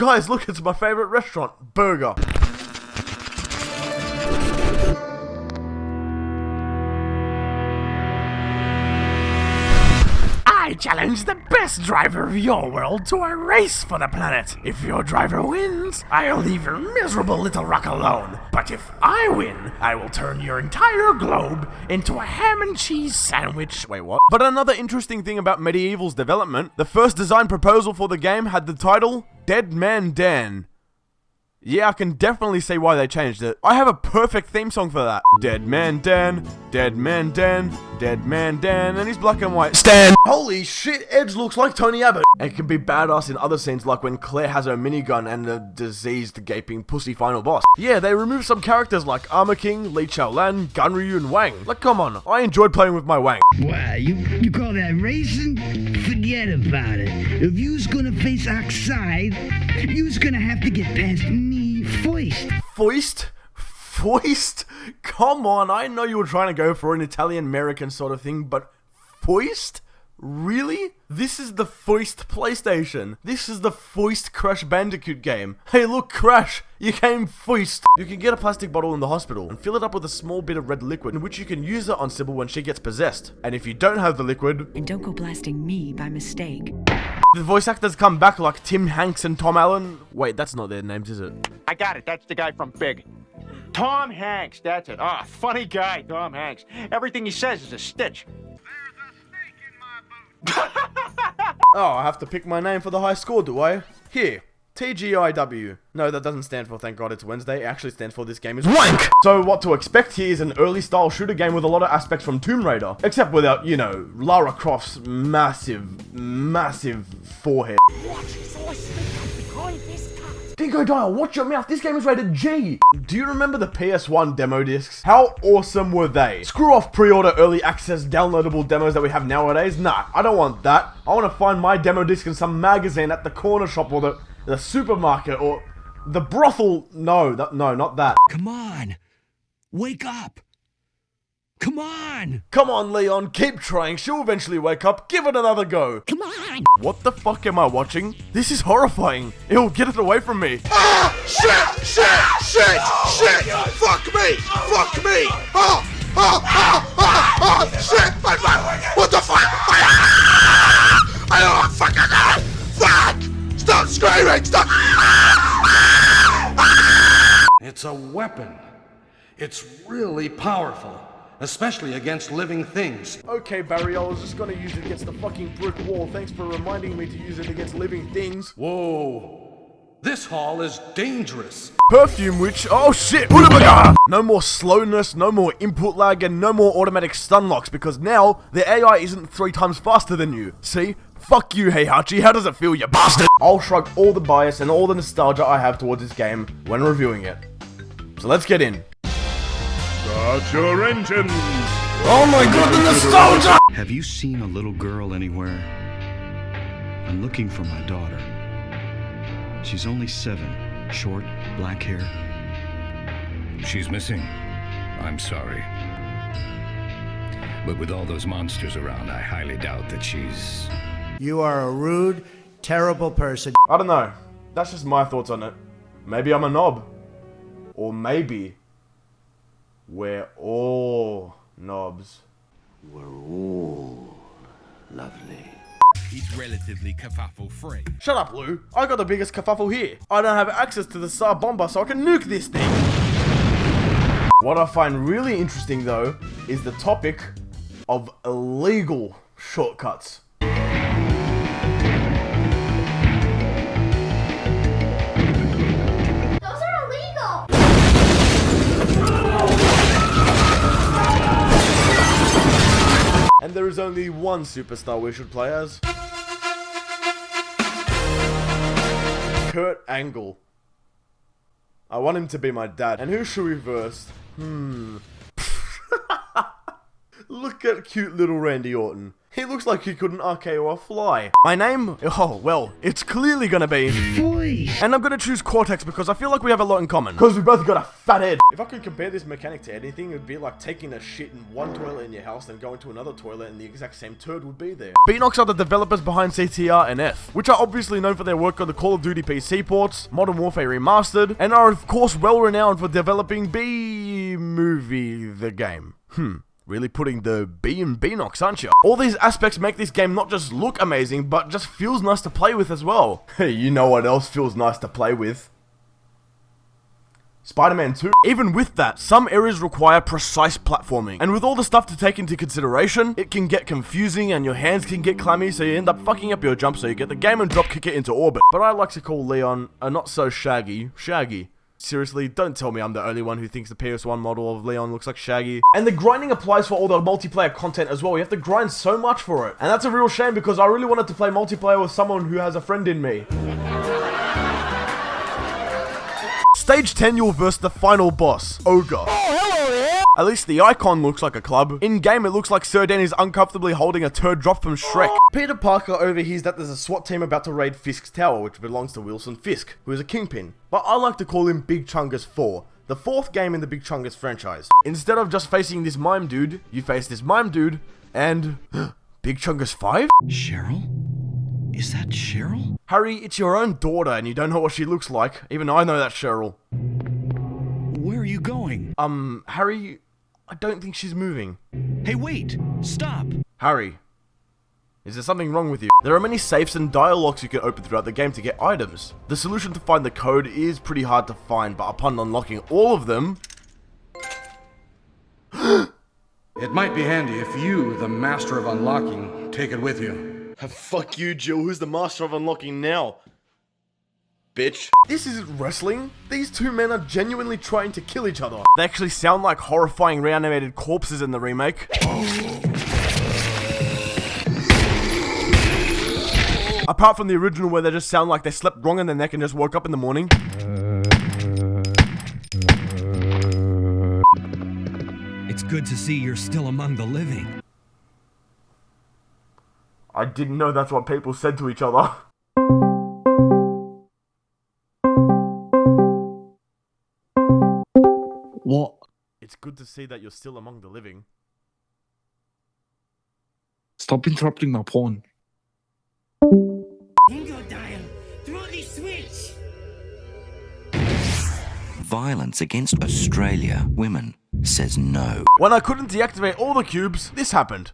guys, look, it's my favorite restaurant, Burger. I challenge the best driver of your world to a race for the planet. If your driver wins, I'll leave your miserable little rock alone. But if I win, I will turn your entire globe into a ham and cheese sandwich. Wait, what? But another interesting thing about MediEvil's development, the first design proposal for the game had the title Dead Man Dan. Yeah, I can definitely see why they changed it. I have a perfect theme song for that. Dead Man Dan, Dead Man Dan, Dead Man Dan, and he's black and white. Stan! Holy shit, Edge looks like Tony Abbott. And it can be badass in other scenes, like when Claire has her minigun and the diseased, gaping pussy final boss. Yeah, they removed some characters like Armor King, Li Xiaolan, Gunryu, and Wang. Like, come on, I enjoyed playing with my Wang. Wow, you call that racing? Forget about it. If you's gonna face Oxide, you's gonna have to get past me first. Foist? Foist? Come on, I know you were trying to go for an Italian-American sort of thing, but Foist? Really? This is the Foist PlayStation. This is the Foist Crash Bandicoot game. Hey look, Crash, you came Foist. You can get a plastic bottle in the hospital and fill it up with a small bit of red liquid in which you can use it on Sybil when she gets possessed. And if you don't have the liquid... And don't go blasting me by mistake. The voice actors come back like Tim Hanks and Tom Allen. Wait, that's not their names, is it? I got it. That's the guy from Big. Tom Hanks, that's it. Ah, funny guy, Tom Hanks. Everything he says is a stitch. Oh, I have to pick my name for the high score, do I? Here, TGIW. No, that doesn't stand for Thank God It's Wednesday. It actually stands for This Game is Wank! So what to expect here is an early style shooter game with a lot of aspects from Tomb Raider. Except without, you know, Lara Croft's massive forehead. What is awesome behind this car? Dingo Dial, watch your mouth, this game is rated G! Do you remember the PS1 demo discs? How awesome were they? Screw off pre-order early access downloadable demos that we have nowadays. Nah, I don't want that. I want to find my demo disc in some magazine at the corner shop or the supermarket or the brothel. No, no, not that. Come on, wake up. Come on! Come on, Leon, keep trying. She'll eventually wake up. Give it another go. Come on! What the fuck am I watching? This is horrifying. Ew, get it away from me. Ah! Shit! Fuck me! Shit! What the fuck? Fuck! Stop screaming! Stop! It's a weapon. It's really powerful. Especially against living things. Okay, Barry, I was just gonna use it against the fucking brick wall. Thanks for reminding me to use it against living things. Whoa. This hall is dangerous. Perfume witch. Oh shit. No more slowness, no more input lag, and no more automatic stun locks because now the AI isn't 3 times faster than you. See? Fuck you, Heihachi. How does it feel, you bastard? I'll shrug all the bias and all the nostalgia I have towards this game when reviewing it. So let's get in. Start your engines! Oh my god, the nostalgia! Have you seen a little girl anywhere? I'm looking for my daughter. She's only 7, short, black hair. She's missing. I'm sorry. But with all those monsters around, I highly doubt that she's... You are a rude, terrible person. I don't know. That's just my thoughts on it. Maybe I'm a knob. Or maybe... we're all knobs. We're all lovely. He's relatively kerfuffle free. Shut up, Lou. I got the biggest kerfuffle here. I don't have access to the SAR bomber, so I can nuke this thing. What I find really interesting, though, is the topic of illegal shortcuts. And there is only one superstar we should play as. Kurt Angle. I want him to be my dad. And who should we verse? Look at cute little Randy Orton. He looks like he couldn't RKO a fly. My name? Oh, well, it's clearly gonna be... Voice. And I'm gonna choose Cortex because I feel like we have a lot in common. Because we both got a fat head. If I could compare this mechanic to anything, it would be like taking a shit in one toilet in your house and going to another toilet and the exact same turd would be there. Beanox are the developers behind CTR and F, which are obviously known for their work on the Call of Duty PC ports, Modern Warfare Remastered, and are of course well renowned for developing B-Movie the game. Really putting the B in Beanox, aren't you? All these aspects make this game not just look amazing, but just feels nice to play with as well. Hey, you know what else feels nice to play with? Spider-Man 2. Even with that, some areas require precise platforming, and with all the stuff to take into consideration, it can get confusing and your hands can get clammy, so you end up fucking up your jump so you get the game and drop kick it into orbit. But I like to call Leon a not so Shaggy. Seriously, don't tell me I'm the only one who thinks the PS1 model of Leon looks like Shaggy. And the grinding applies for all the multiplayer content as well. You have to grind so much for it. And that's a real shame because I really wanted to play multiplayer with someone who has a friend in me. Stage 10, you'll verse the final boss, Ogre. Oh, hello there! At least the icon looks like a club. In-game, it looks like Sir Danny's uncomfortably holding a turd drop from Shrek. Peter Parker overhears that there's a SWAT team about to raid Fisk's tower, which belongs to Wilson Fisk, who is a kingpin. But I like to call him Big Chungus 4, the 4th game in the Big Chungus franchise. Instead of just facing this mime dude, you face this mime dude, and... Big Chungus 5? Cheryl? Is that Cheryl? Harry, it's your own daughter and you don't know what she looks like. Even I know that's Cheryl. Where are you going? Harry, I don't think she's moving. Hey, wait! Stop! Harry, is there something wrong with you? There are many safes and dialogues you can open throughout the game to get items. The solution to find the code is pretty hard to find, but upon unlocking all of them... It might be handy if you, the master of unlocking, take it with you. Fuck you, Jill. Who's the master of unlocking now? Bitch. This isn't wrestling. These two men are genuinely trying to kill each other. They actually sound like horrifying reanimated corpses in the remake. Apart from the original where they just sound like they slept wrong in their neck and just woke up in the morning. It's good to see you're still among the living. I didn't know that's what people said to each other. What? It's good to see that you're still among the living. Stop interrupting my porn. Dingo dial. Throw the switch. Violence against Australia women says no. When I couldn't deactivate all the cubes, this happened.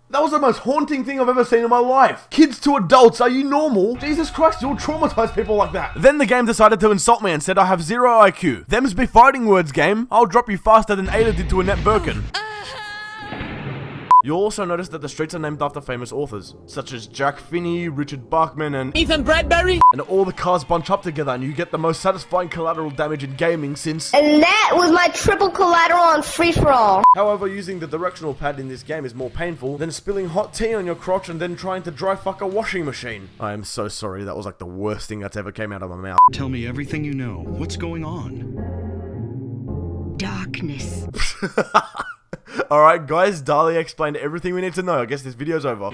That was the most haunting thing I've ever seen in my life. Kids to adults, are you normal? Jesus Christ, you'll traumatize people like that. Then the game decided to insult me and said I have 0 IQ. Them's be fighting words, game. I'll drop you faster than Ada did to Annette Birkin. You'll also notice that the streets are named after famous authors, such as Jack Finney, Richard Bachman, and Ethan Bradbury. And all the cars bunch up together and you get the most satisfying collateral damage in gaming since... And that was my triple collateral on free-for-all. However, using the directional pad in this game is more painful than spilling hot tea on your crotch and then trying to dry fuck a washing machine. I am so sorry, that was like the worst thing that's ever came out of my mouth. Tell me everything you know. What's going on? Darkness. Alright guys, Dali explained everything we need to know. I guess this video's over.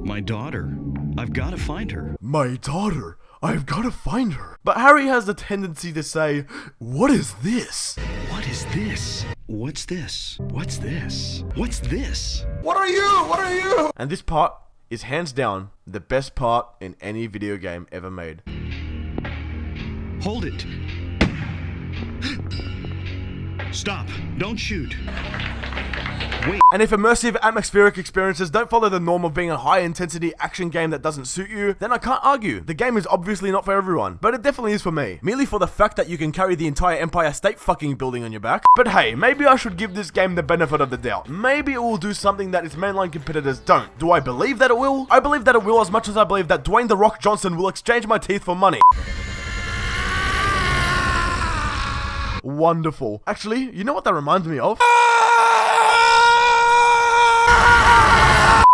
My daughter. I've got to find her. My daughter. I've got to find her. But Harry has the tendency to say, what is this? What is this? What's this? What's this? What's this? What are you? What are you? And this part is hands down the best part in any video game ever made. Hold it. Stop. Don't shoot. Wait. And if immersive atmospheric experiences don't follow the norm of being a high-intensity action game that doesn't suit you, then I can't argue. The game is obviously not for everyone, but it definitely is for me. Merely for the fact that you can carry the entire Empire State fucking building on your back. But hey, maybe I should give this game the benefit of the doubt. Maybe it will do something that its mainline competitors don't. Do I believe that it will? I believe that it will as much as I believe that Dwayne "The Rock" Johnson will exchange my teeth for money. Wonderful. Actually, you know what that reminds me of?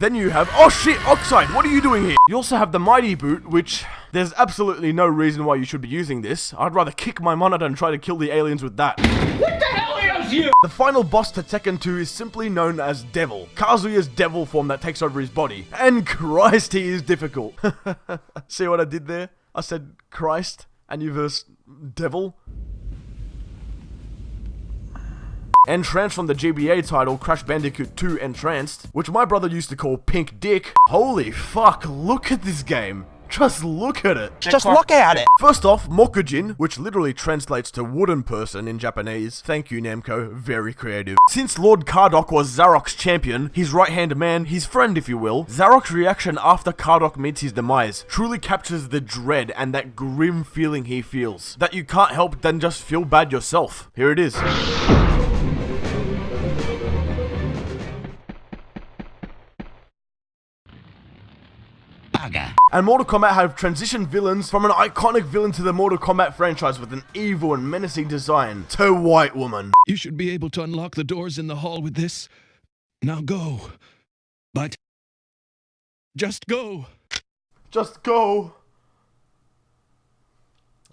Then you have, oh shit, Oxide, what are you doing here? You also have the Mighty Boot, which there's absolutely no reason why you should be using this. I'd rather kick my monitor and try to kill the aliens with that. What the hell ails you? The final boss to Tekken 2 is simply known as Devil. Kazuya's devil form that takes over his body. And Christ, he is difficult. See what I did there? I said Christ, and you verse Devil. Entranced from the GBA title Crash Bandicoot 2 Entranced, which my brother used to call Pink Dick. Holy fuck, look at this game. Just look at it. Just look at it. First off, Mokujin, which literally translates to wooden person in Japanese. Thank you, Namco. Very creative. Since Lord Kardok was Zarok's champion, his right-hand man, his friend if you will, Zarok's reaction after Kardok meets his demise truly captures the dread and that grim feeling he feels, that you can't help then just feel bad yourself. Here it is. And Mortal Kombat have transitioned villains from an iconic villain to the Mortal Kombat franchise with an evil and menacing design to White Woman. You should be able to unlock the doors in the hall with this. Now go. But just go. Just go.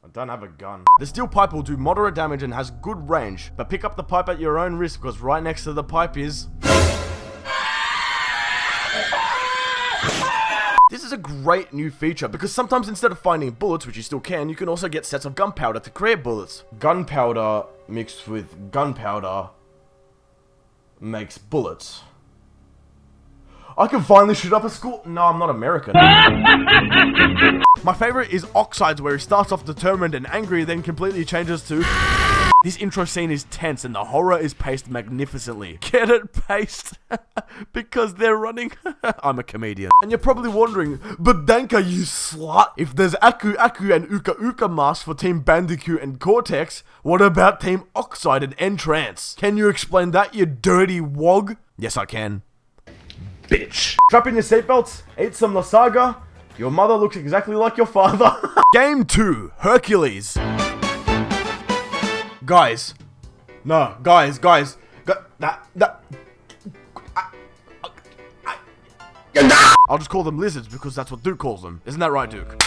I don't have a gun. The steel pipe will do moderate damage and has good range, but pick up the pipe at your own risk because right next to the pipe is... This is a great new feature because sometimes instead of finding bullets, which you still can, you can also get sets of gunpowder to create bullets. Gunpowder mixed with gunpowder makes bullets. I can finally shoot up a school. No, I'm not American. My favorite is Oxides, where he starts off determined and angry, then completely changes to... This intro scene is tense and the horror is paced magnificently. Get it? Paced? Because they're running? I'm a comedian. And you're probably wondering, but Danka, you slut! If there's Aku and Uka masks for Team Bandicoot and Cortex, what about Team Oxide and Entrance? Can you explain that, you dirty wog? Yes, I can. Bitch. Strap in your seatbelts, eat some Lasaga. Your mother looks exactly like your father. Game 2, Hercules. Guys. No, guys. I'll just call them lizards because that's what Duke calls them. Isn't that right, Duke?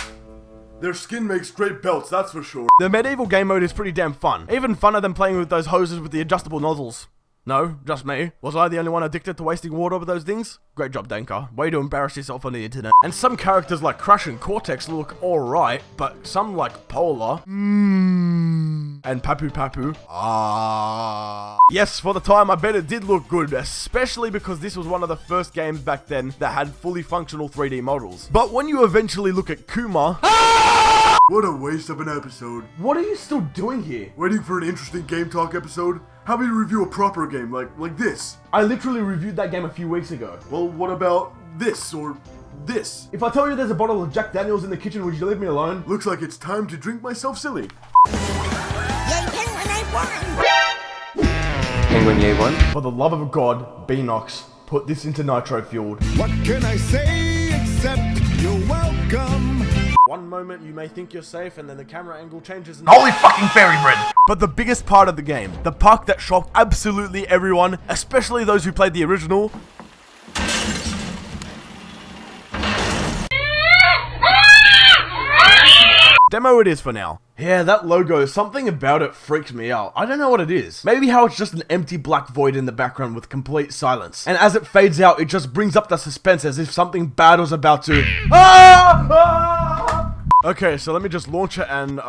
Their skin makes great belts, that's for sure. The MediEvil game mode is pretty damn fun. Even funner than playing with those hoses with the adjustable nozzles. No, just me. Was I the only one addicted to wasting water with those things? Great job, Danka. Way to embarrass yourself on the internet. And some characters like Crash and Cortex look alright, but some like Polar, and Papu. Yes, for the time, I bet it did look good, especially because this was one of the first games back then that had fully functional 3D models. But when you eventually look at Kuma... What a waste of an episode. What are you still doing here? Waiting for an interesting GameTalk episode? How about you review a proper game like this? I literally reviewed that game a few weeks ago. Well, what about this or this? If I tell you there's a bottle of Jack Daniels in the kitchen, would you leave me alone? Looks like it's time to drink myself silly. Penguin Ye won. For the love of God, Beanox, put this into Nitro-Fueled. What can I say except you're welcome? One moment you may think you're safe and then the camera angle changes and holy fucking fairy bread! But the biggest part of the game, the part that shocked absolutely everyone, especially those who played the original, demo it is for now. Yeah, that logo, something about it freaks me out. I don't know what it is. Maybe how it's just an empty black void in the background with complete silence. And as it fades out, it just brings up the suspense as if something bad was about to... Okay, so let me just launch it and,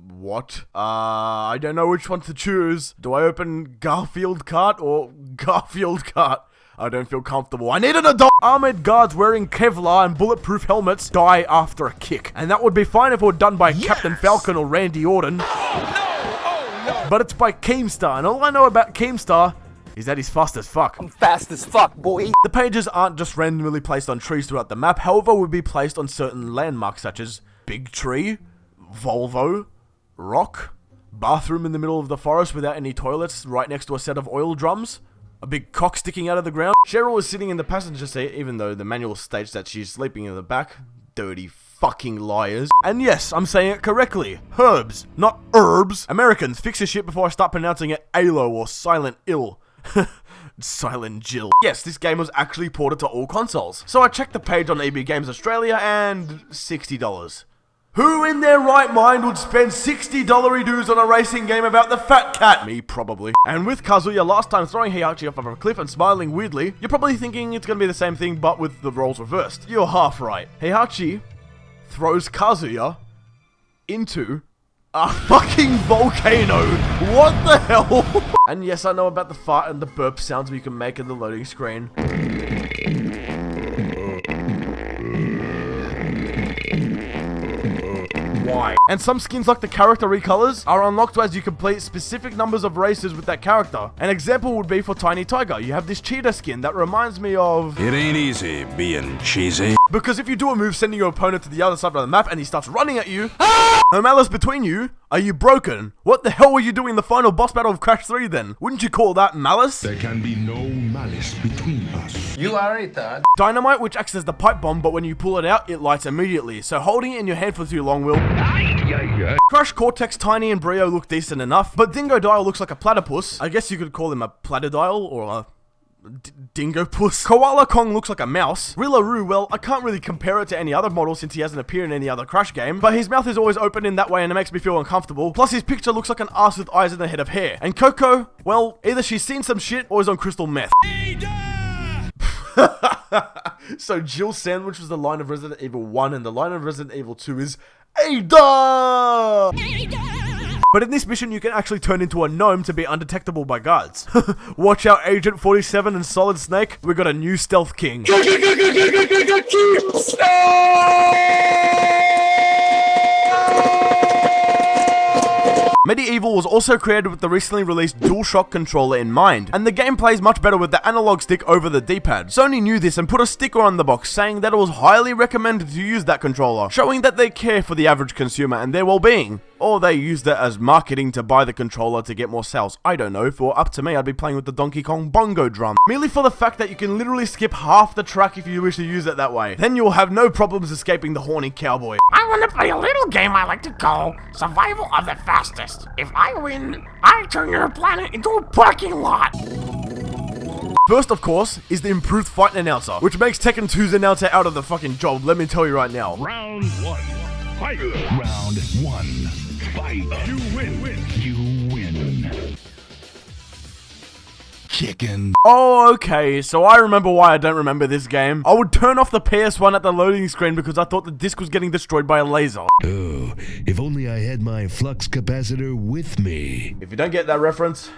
what? I don't know which one to choose. Do I open Garfield Kart or Garfield Kart? I don't feel comfortable. I need an adult! Armored guards wearing Kevlar and bulletproof helmets die after a kick. And that would be fine if it were done by Captain Falcon or Randy Orton. Oh no! But it's by Keemstar, and all I know about Keemstar is that he's fast as fuck. I'm fast as fuck, boy. The pages aren't just randomly placed on trees throughout the map, however would be placed on certain landmarks such as Big Tree, Volvo, Rock, bathroom in the middle of the forest without any toilets right next to a set of oil drums, a big cock sticking out of the ground. Cheryl is sitting in the passenger seat even though the manual states that she's sleeping in the back. Dirty fucking liars. And yes, I'm saying it correctly. Herbs, not herbs. Americans, fix your shit before I start pronouncing it ALO or silent ill. Silent Jill. Yes, this game was actually ported to all consoles. So I checked the page on EB Games Australia and $60. Who in their right mind would spend $60 dues on a racing game about the fat cat? Me, probably. And with Kazuya last time throwing Heihachi off of a cliff and smiling weirdly, you're probably thinking it's gonna be the same thing but with the roles reversed. You're half right. Heihachi throws Kazuya into a fucking volcano. What the hell? And yes, I know about the fart and the burp sounds you can make in the loading screen. Why? And some skins like the character recolors are unlocked as you complete specific numbers of races with that character. An example would be for Tiny Tiger. You have this cheetah skin that reminds me of... It ain't easy being cheesy. Because if you do a move sending your opponent to the other side of the map and he starts running at you, no malice between you, are you broken? What the hell were you doing in the final boss battle of Crash 3 then? Wouldn't you call that malice? There can be no malice between us. You are a third. Dynamite, which acts as the pipe bomb, but when you pull it out, it lights immediately. So holding it in your hand for too long will... Crush, Cortex, Tiny, and Brio look decent enough, but Dingo Dial looks like a platypus. I guess you could call him a platydial or a... Dingo Puss. Koala Kong looks like a mouse. Rillaru, well, I can't really compare it to any other model since he hasn't appeared in any other Crash game, but his mouth is always open in that way and it makes me feel uncomfortable. Plus his picture looks like an ass with eyes and a head of hair. And Coco, well, either she's seen some shit or is on crystal meth. So Jill Sandwich was the line of Resident Evil 1 and the line of Resident Evil 2 is Ada! But in this mission, you can actually turn into a gnome to be undetectable by guards. Watch out, Agent 47 and Solid Snake. We got a new stealth king. MediEvil was also created with the recently released DualShock controller in mind, and the game plays much better with the analog stick over the D-pad. Sony knew this and put a sticker on the box saying that it was highly recommended to use that controller, showing that they care for the average consumer and their well-being. Or they used it as marketing to buy the controller to get more sales. I don't know, for up to me, I'd be playing with the Donkey Kong bongo drum. Merely for the fact that you can literally skip half the track if you wish to use it that way. Then you'll have no problems escaping the horny cowboy. I want to play a little game I like to call Survival of the Fastest. If I win, I turn your planet into a parking lot. First, of course, is the improved fight announcer, which makes Tekken 2's announcer out of the fucking job, let me tell you right now. Round 1. Fight. Round 1. Fight. You win. You win. Chicken. Oh, okay, so I remember why I don't remember this game. I would turn off the PS1 at the loading screen because I thought the disc was getting destroyed by a laser. Oh, if only I had my flux capacitor with me. If you don't get that reference,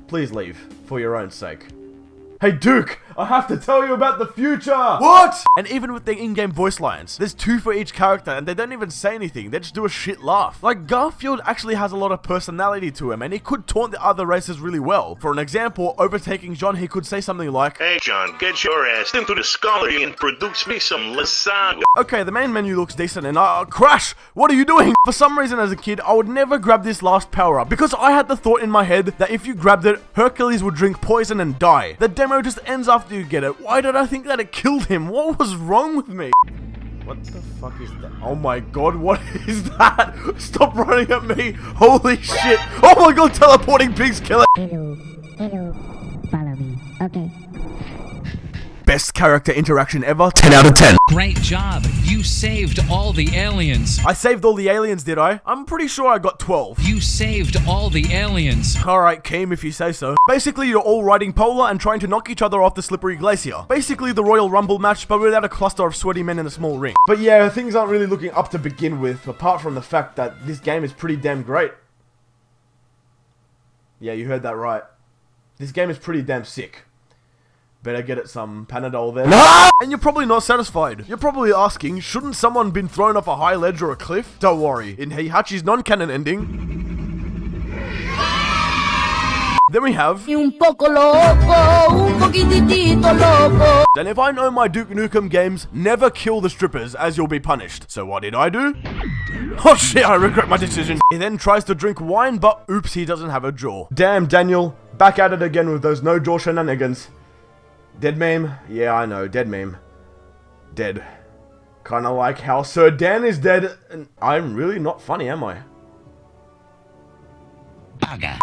please leave, for your own sake. Hey Duke, I have to tell you about the future! What? And even with the in-game voice lines, there's 2 for each character and they don't even say anything, they just do a shit laugh. Like Garfield actually has a lot of personality to him and he could taunt the other races really well. For an example, overtaking John, he could say something like, "Hey John, get your ass into the scullery and produce me some lasagna." Okay, the main menu looks decent and Crash, what are you doing? For some reason as a kid, I would never grab this last power-up because I had the thought in my head that if you grabbed it, Hercules would drink poison and die. The demo just ends after you get it. Why did I think that it killed him? What was wrong with me? What the fuck is that? Oh my god, what is that? Stop running at me. Holy shit. Oh my god, teleporting pigs kill it. Hello, follow me. Okay. Best character interaction ever, 10 out of 10. Great job. You saved all the aliens. I saved all the aliens, did I? I'm pretty sure I got 12. You saved all the aliens. Alright, Keem, if you say so. Basically, you're all riding Polar and trying to knock each other off the slippery glacier. Basically, the Royal Rumble match, but without a cluster of sweaty men in a small ring. But yeah, things aren't really looking up to begin with, apart from the fact that this game is pretty damn great. Yeah, you heard that right. This game is pretty damn sick. Better get it some Panadol then. And you're probably not satisfied. You're probably asking, shouldn't someone been thrown off a high ledge or a cliff? Don't worry, in Heihachi's non-canon ending... Then we have... And if I know my Duke Nukem games, never kill the strippers as you'll be punished. So what did I do? Oh shit, I regret my decision. He then tries to drink wine, but oops, he doesn't have a jaw. Damn, Daniel, back at it again with those no jaw shenanigans. Dead meme? Yeah, I know, dead meme. Dead. Kinda like how Sir Dan is dead, and I'm really not funny, am I? Bugger.